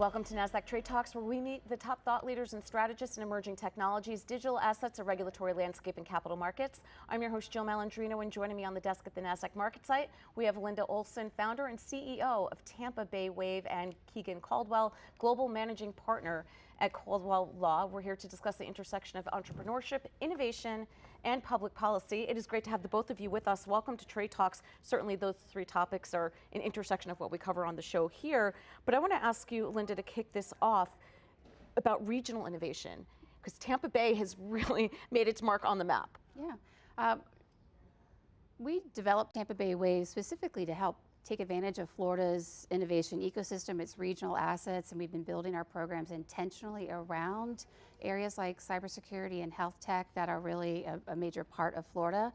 Welcome to Nasdaq TradeTalks, where we meet the top thought leaders and strategists in emerging technologies, digital assets, a regulatory landscape, and capital markets. I'm your host, Jill Malandrino, and joining me on the desk at the Nasdaq market site, we have Linda Olson, founder and CEO of Tampa Bay Wave, and Keegan Caldwell, global managing partner at Caldwell Law. We're here to discuss the intersection of entrepreneurship, innovation, and public policy. It is great to have the both of you with us. Welcome to Trade Talks. Certainly those three topics are an intersection of what we cover on the show here. But I want to ask you, Linda, to kick this off about regional innovation, because Tampa Bay has really made its mark on the map. Yeah. We developed Tampa Bay Wave specifically to help take advantage of Florida's innovation ecosystem, its regional assets, and we've been building our programs intentionally around areas like cybersecurity and health tech that are really a major part of Florida.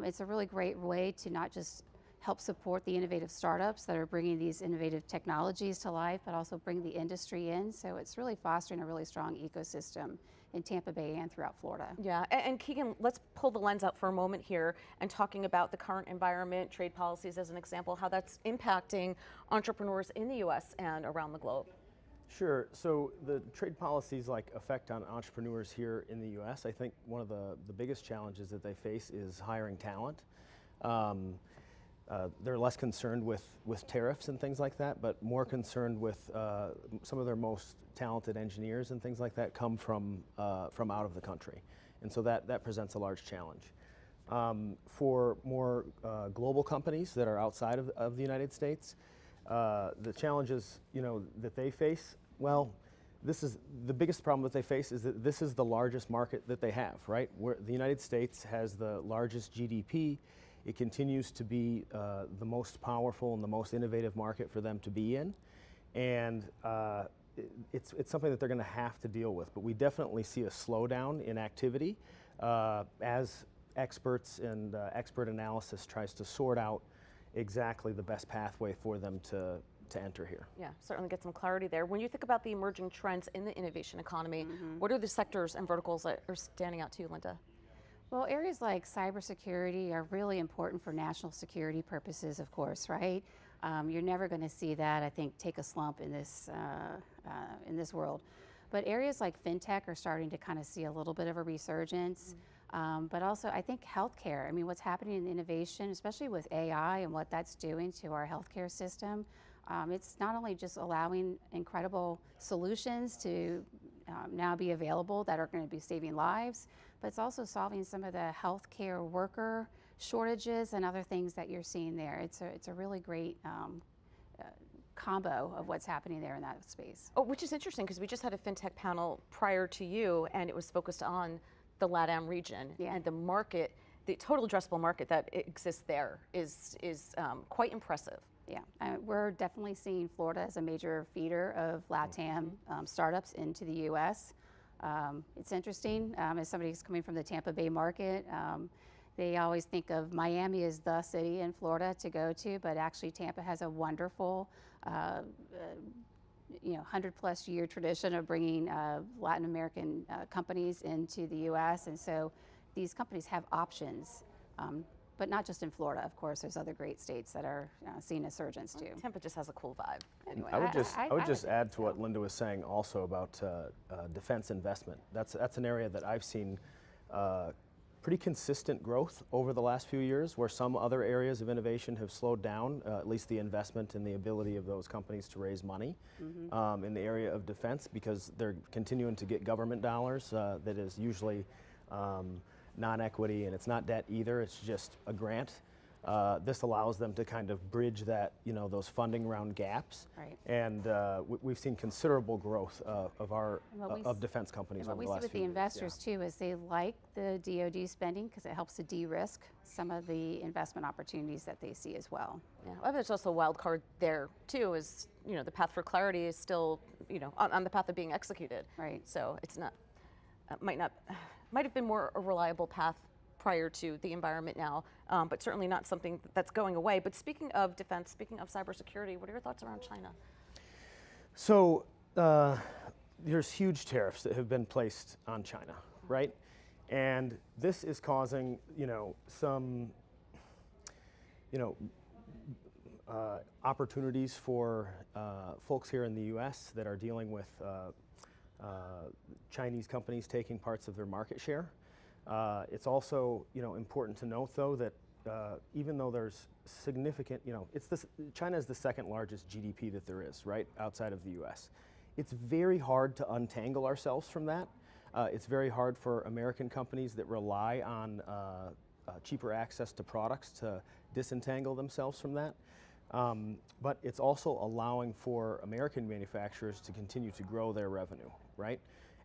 It's a really great way to not just help support the innovative startups that are bringing these innovative technologies to life, but also bring the industry in. So it's really fostering a really strong ecosystem in Tampa Bay and throughout Florida. Yeah, and Keegan, let's pull the lens out for a moment here and talking about the current environment, trade policies as an example, how that's impacting entrepreneurs in the US and around the globe. Sure. So the trade policies effect on entrepreneurs here in the US, I think one of the biggest challenges that they face is hiring talent. They're less concerned with tariffs and things like that, but more concerned with some of their most talented engineers and things like that come from out of the country. And so that presents a large challenge. For more global companies that are outside of the United States, the challenges that they face, well, this is the biggest problem that they face is that this is the largest market that they have, right? The United States has the largest GDP. It continues to be the most powerful and the most innovative market for them to be in. And it's something that they're going to have to deal with. But we definitely see a slowdown in activity as experts and expert analysis tries to sort out exactly the best pathway for them to enter here. Yeah, certainly get some clarity there. When you think about the emerging trends in the innovation economy, what are the sectors and verticals that are standing out to you, Linda? Well, areas like cybersecurity are really important for national security purposes, of course, right? You're never going to see that, I think, take a slump in this world. But areas like fintech are starting to kind of see a little bit of a resurgence. But also, I think healthcare. I mean, what's happening in innovation, especially with AI and what that's doing to our healthcare system, it's not only just allowing incredible solutions to now be available that are going to be saving lives, but it's also solving some of the healthcare worker shortages and other things that you're seeing there. It's a really great combo of what's happening there in that space. Oh, which is interesting because we just had a fintech panel prior to you, and it was focused on the LATAM region and the market, the total addressable market that exists there is quite impressive. Yeah, we're definitely seeing Florida as a major feeder of LATAM startups into the U.S. It's interesting, as somebody who's coming from the Tampa Bay market, they always think of Miami as the city in Florida to go to, but actually Tampa has a wonderful 100+ year tradition of bringing Latin American companies into the U.S. And so these companies have options. But not just in Florida, of course. There's other great states that are seeing a surgence too. Tampa just has a cool vibe. Anyway, I would just add to what Linda was saying also about defense investment. That's an area that I've seen pretty consistent growth over the last few years, where some other areas of innovation have slowed down, at least the investment and the ability of those companies to raise money in the area of defense, because they're continuing to get government dollars that is usually non-equity, and it's not debt either, it's just a grant. This allows them to kind of bridge that, those funding round gaps. Right. And we've seen considerable growth of defense companies over the last few years. What we see with the investors too is they like the DoD spending because it helps to de-risk some of the investment opportunities that they see as well. Yeah, well, there's also a wild card there too, is the path for clarity is still on the path of being executed. Right. So it's not might have been more a reliable path prior to the environment now, but certainly not something that's going away. But speaking of defense, speaking of cybersecurity, what are your thoughts around China? So there's huge tariffs that have been placed on China, right? And this is causing, some opportunities for folks here in the U.S. that are dealing with Chinese companies taking parts of their market share. It's also, important to note, though, that even though there's significant, China is the second largest GDP that there is, right, outside of the U.S. It's very hard to untangle ourselves from that. It's very hard for American companies that rely on cheaper access to products to disentangle themselves from that. But it's also allowing for American manufacturers to continue to grow their revenue, right?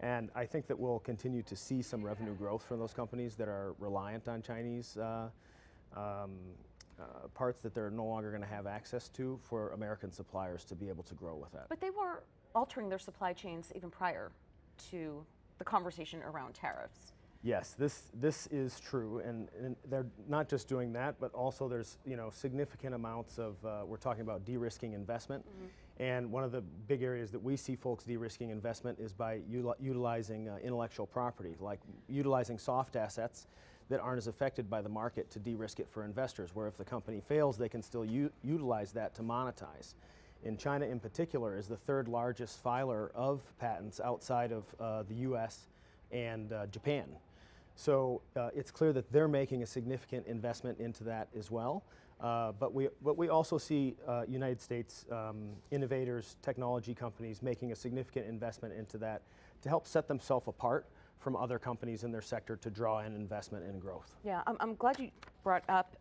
And I think that we'll continue to see some revenue growth from those companies that are reliant on Chinese parts that they're no longer going to have access to, for American suppliers to be able to grow with that. But they were altering their supply chains even prior to the conversation around tariffs. Yes, this is true, and they're not just doing that, but also there's significant amounts of we're talking about de-risking investment, and one of the big areas that we see folks de-risking investment is by utilizing intellectual property, like utilizing soft assets that aren't as affected by the market to de-risk it for investors, where if the company fails, they can still utilize that to monetize. In China in particular is the third largest filer of patents outside of the US and Japan. So it's clear that they're making a significant investment into that as well. But we also see United States innovators, technology companies making a significant investment into that to help set themselves apart from other companies in their sector to draw in investment and growth. Yeah, I'm glad you brought up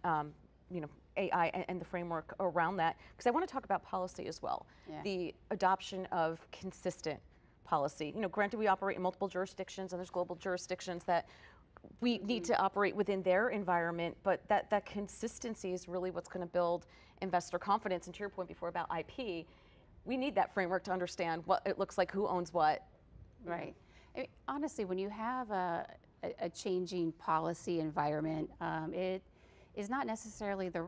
AI and the framework around that, because I want to talk about policy as well. Yeah. The adoption of consistent policy. Granted, we operate in multiple jurisdictions, and there's global jurisdictions that we need to operate within their environment, but that consistency is really what's going to build investor confidence. And to your point before about IP, we need that framework to understand what it looks like, who owns what. Right. Honestly, when you have a changing policy environment, it is not necessarily the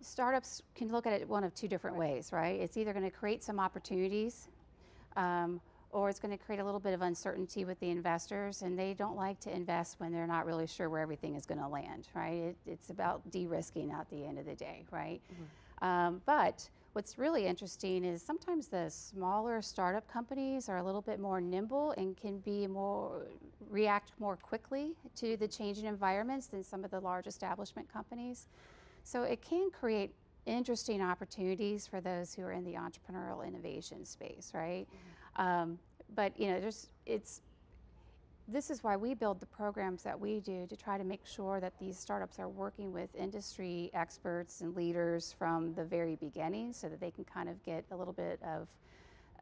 startups can look at it one of two different ways, right? It's either going to create some opportunities, or it's going to create a little bit of uncertainty with the investors, and they don't like to invest when they're not really sure where everything is going to land, right? It's about de-risking at the end of the day, right? But what's really interesting is sometimes the smaller startup companies are a little bit more nimble and can react more quickly to the changing environments than some of the large establishment companies. So it can create interesting opportunities for those who are in the entrepreneurial innovation space, right? But this is why we build the programs that we do, to try to make sure that these startups are working with industry experts and leaders from the very beginning, so that they can kind of get a little bit of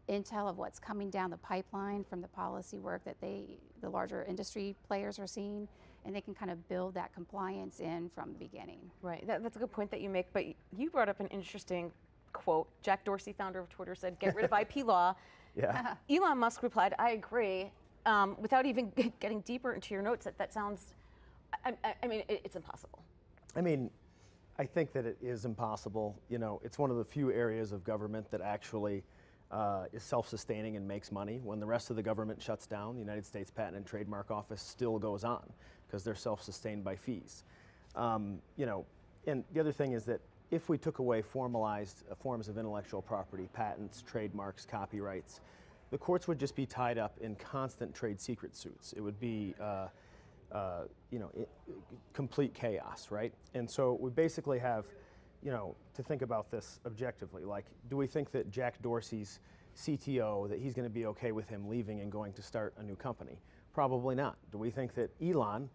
intel of what's coming down the pipeline from the policy work that the larger industry players are seeing, and they can kind of build that compliance in from the beginning. Right, that's a good point that you make, but you brought up an interesting quote. Jack Dorsey, founder of Twitter, said, "Get rid of IP law." Yeah. Elon Musk replied, "I agree." Without even getting deeper into your notes, that sounds, I mean, it's impossible. I mean, I think that it is impossible. It's one of the few areas of government that actually is self-sustaining and makes money. When the rest of the government shuts down, the United States Patent and Trademark Office still goes on because they're self-sustained by fees. And the other thing is that if we took away formalized forms of intellectual property, patents, trademarks, copyrights, the courts would just be tied up in constant trade secret suits. It would be complete chaos, right? And so we basically have, to think about this objectively. Like, do we think that Jack Dorsey's CTO, that he's going to be okay with him leaving and going to start a new company? Probably not. Do we think that Elon,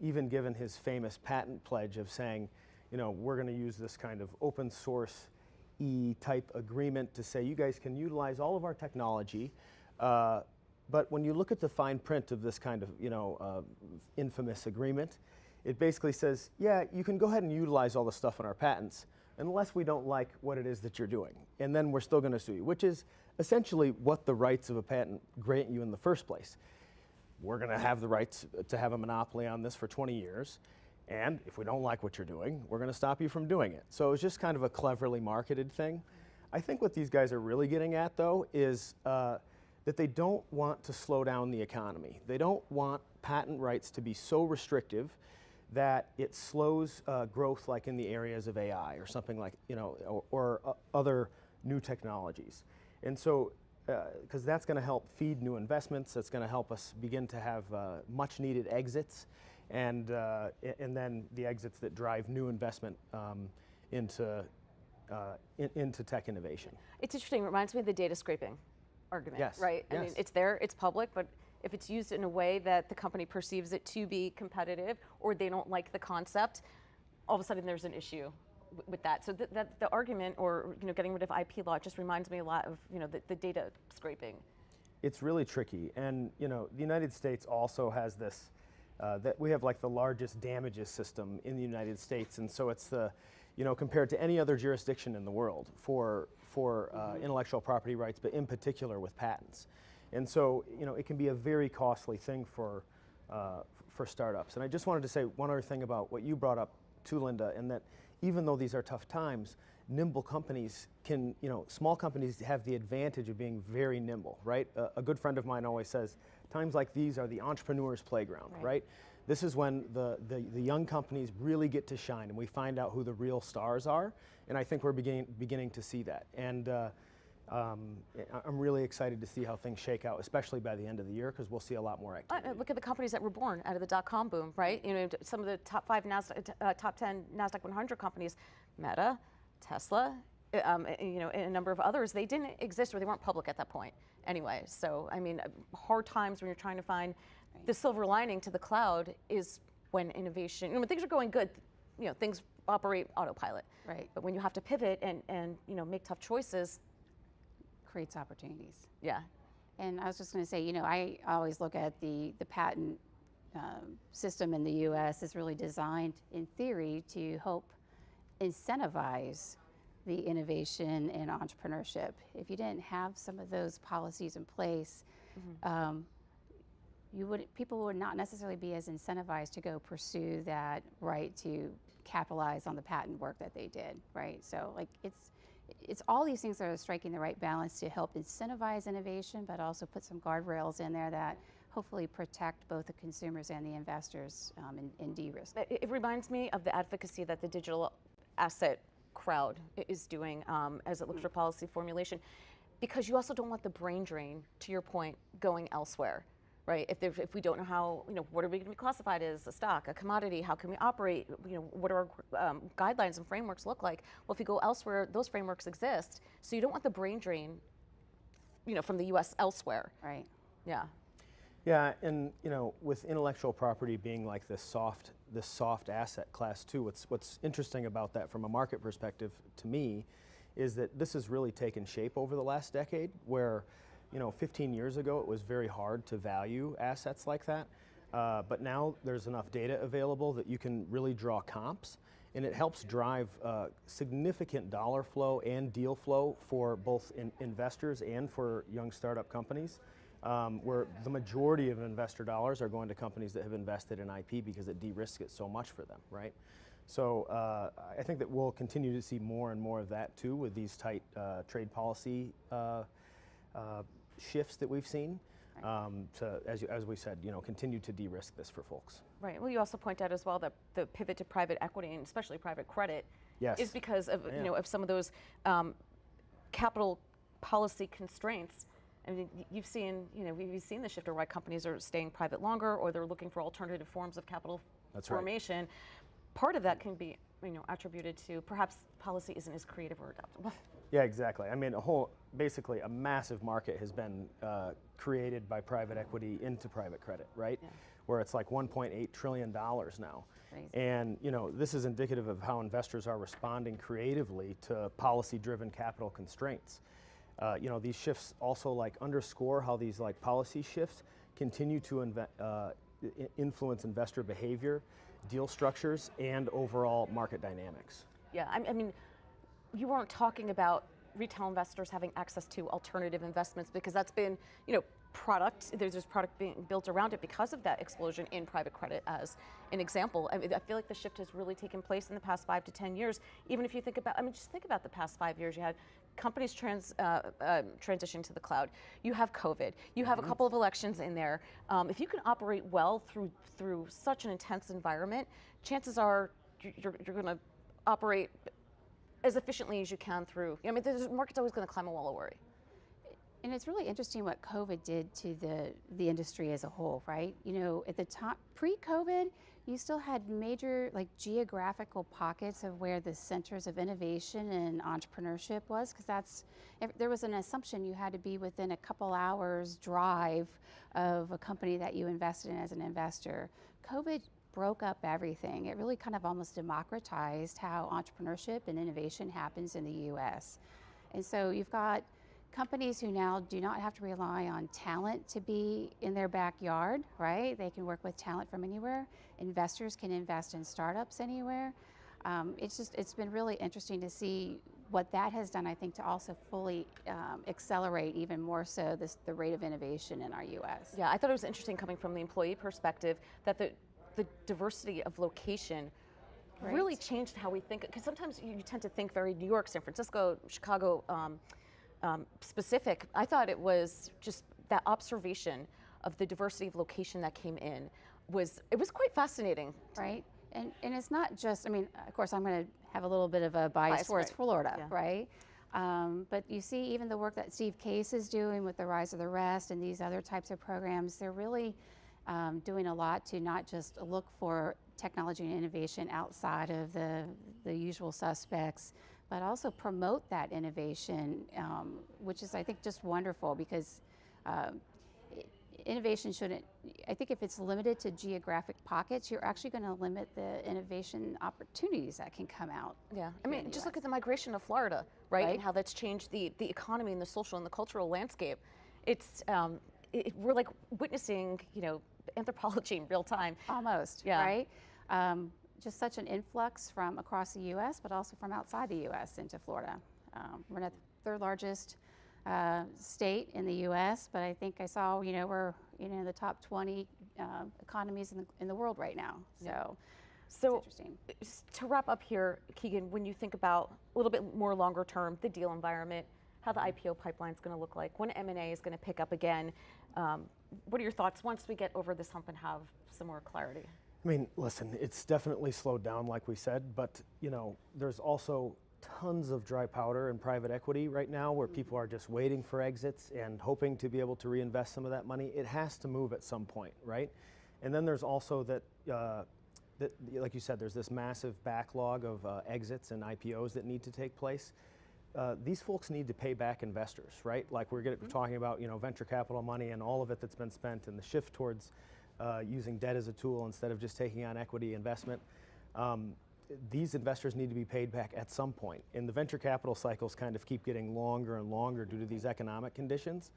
even given his famous patent pledge of saying, we're going to use this kind of open source type agreement to say you guys can utilize all of our technology, but when you look at the fine print of this kind of infamous agreement, it basically says, yeah, you can go ahead and utilize all the stuff in our patents unless we don't like what it is that you're doing, and then we're still going to sue you, which is essentially what the rights of a patent grant you in the first place. We're going to have the rights to have a monopoly on this for 20 years. And if we don't like what you're doing, we're going to stop you from doing it. So it's just kind of a cleverly marketed thing. I think what these guys are really getting at, though, is that they don't want to slow down the economy. They don't want patent rights to be so restrictive that it slows growth, like in the areas of AI or something like, or other new technologies. And so, because that's going to help feed new investments, that's going to help us begin to have much needed exits, and then the exits that drive new investment into tech innovation. It's interesting. It reminds me of the data scraping argument, Yes. right? I Yes. mean, it's there, it's public, but if it's used in a way that the company perceives it to be competitive, or they don't like the concept, all of a sudden there's an issue with that. So that the argument, or getting rid of IP law, just reminds me a lot of the data scraping. It's really tricky, and the United States also has this. That we have like the largest damages system in the United States, and so it's the, compared to any other jurisdiction in the world for intellectual property rights, but in particular with patents. And so, it can be a very costly thing for startups. And I just wanted to say one other thing about what you brought up too, Linda, and that even though these are tough times, nimble companies can, small companies have the advantage of being very nimble, right? A good friend of mine always says, times like these are the entrepreneur's playground, right? This is when the young companies really get to shine, and we find out who the real stars are. And I think we're beginning to see that. And I'm really excited to see how things shake out, especially by the end of the year, because we'll see a lot more activity. Look at the companies that were born out of the .com boom, right? Some of the top 10 Nasdaq 100 companies, Meta, Tesla, and a number of others, they didn't exist, or they weren't public at that point anyway. So, I mean, hard times when you're trying to find the silver lining to the cloud is when innovation, when things are going good, things operate autopilot. Right. But when you have to pivot and make tough choices, creates opportunities. Yeah. And I was just going to say, I always look at the patent system in the U.S. is really designed, in theory, to help incentivize the innovation and entrepreneurship. If you didn't have some of those policies in place, people would not necessarily be as incentivized to go pursue that right to capitalize on the patent work that they did, right? So, like, it's all these things that are striking the right balance to help incentivize innovation, but also put some guardrails in there that hopefully protect both the consumers and the investors and de-risk. It reminds me of the advocacy that the digital asset crowd is doing as it looks for policy formulation, because you also don't want the brain drain, to your point, going elsewhere. Right? If we don't know how, what are we going to be classified as, a stock, a commodity? How can we operate? What do our guidelines and frameworks look like? Well, if you go elsewhere, those frameworks exist. So you don't want the brain drain, from the U.S. elsewhere. Right. Yeah. Yeah, and with intellectual property being like this soft asset class too. What's interesting about that from a market perspective to me is that this has really taken shape over the last decade, where 15 years ago, it was very hard to value assets like that. But now there's enough data available that you can really draw comps, and it helps drive significant dollar flow and deal flow for both investors and for young startup companies, where the majority of investor dollars are going to companies that have invested in IP because it de-risks it so much for them, right? So I think that we'll continue to see more and more of that too with these tight trade policy shifts that we've seen, to, as we said, continue to de-risk this for folks. Right. Well, you also point out as well that the pivot to private equity, and especially private credit, is because of of some of those capital policy constraints. I mean, you've seen we've seen the shift, or why companies are staying private longer, or they're looking for alternative forms of capital formation. Right. Part of that can be attributed to perhaps policy isn't as creative or adaptable. Yeah, exactly. I mean, basically a massive market has been created by private equity into private credit, right? Yeah. Where it's like $1.8 trillion now. Crazy. And this is indicative of how investors are responding creatively to policy-driven capital constraints. These shifts also underscore how these policy shifts continue to influence investor behavior, deal structures, and overall market dynamics. Yeah, I mean, you weren't talking about retail investors having access to alternative investments, because that's been, there's product being built around it because of that explosion in private credit as an example. I mean, I feel like the shift has really taken place in the past 5 to 10 years. Even if you think about, just think about the past 5 years. You had companies transitioning to the cloud. You have COVID. You have a couple of elections in there. If you can operate well through such an intense environment, chances are you're going to operate as efficiently as you can through. I mean, the market's always going to climb a wall of worry. And it's really interesting what COVID did to the industry as a whole, right? You know, at the top, pre-COVID, you still had major geographical pockets of where the centers of innovation and entrepreneurship was, because there was an assumption you had to be within a couple hours drive of a company that you invested in as an investor. COVID broke up everything. It really kind of almost democratized how entrepreneurship and innovation happens in the US. And so you've got companies who now do not have to rely on talent to be in their backyard, right? They can work with talent from anywhere. Investors can invest in startups anywhere. It's been really interesting to see what that has done, I think, to also fully accelerate even more so the rate of innovation in our US. Yeah, I thought it was interesting coming from the employee perspective that the diversity of location really changed how we think, because sometimes you tend to think very New York, San Francisco, Chicago, specific. I thought it was just that observation of the diversity of location that came in was quite fascinating. Right, and it's not just, I mean, of course I'm going to have a little bit of a bias towards Florida, right? But you see even the work that Steve Case is doing with the Rise of the Rest and these other types of programs, they're really doing a lot to not just look for technology and innovation outside of the usual suspects, but also promote that innovation, which is, I think, just wonderful, because innovation shouldn't, I think if it's limited to geographic pockets, you're actually going to limit the innovation opportunities that can come out. Yeah, I mean, just look at the migration of Florida, right? And how that's changed the economy and the social and the cultural landscape. It's, we're like witnessing, you know, anthropology in real time. Almost, right? Just such an influx from across the U.S., but also from outside the U.S. into Florida. We're not the third largest state in the U.S., but I think I saw, you know, we're in the top 20 economies in the world right now. So it's interesting. To wrap up here, Keegan, when you think about a little bit more longer term, the deal environment, how the IPO pipeline is going to look like, when M&A is going to pick up again, what are your thoughts once we get over this hump and have some more clarity? I mean, listen, it's definitely slowed down, like we said, but you know, there's also tons of dry powder in private equity right now where people are just waiting for exits and hoping to be able to reinvest some of that money. It has to move at some point, right? And then there's also that like you said, there's this massive backlog of exits and IPOs that need to take place. These folks need to pay back investors, right? Like we're talking about, you know, venture capital money and all of it that's been spent, and the shift towards using debt as a tool instead of just taking on equity investment. These investors need to be paid back at some point. And the venture capital cycles kind of keep getting longer and longer due to these economic conditions.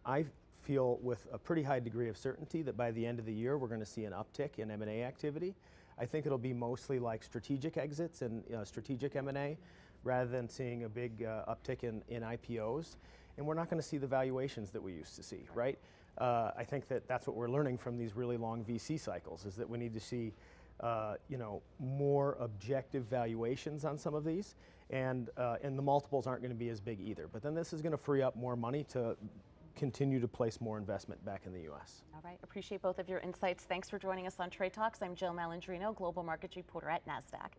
I feel with a pretty high degree of certainty that by the end of the year, we're going to see an uptick in M&A activity. I think it'll be mostly like strategic exits and strategic M&A rather than seeing a big uptick in IPOs. And we're not going to see the valuations that we used to see, right? I think that's what we're learning from these really long VC cycles, is that we need to see you know, more objective valuations on some of these, and the multiples aren't going to be as big either. But then this is going to free up more money to continue to place more investment back in the U.S. All right, appreciate both of your insights. Thanks for joining us on Trade Talks. I'm Jill Malandrino, Global Markets Reporter at Nasdaq.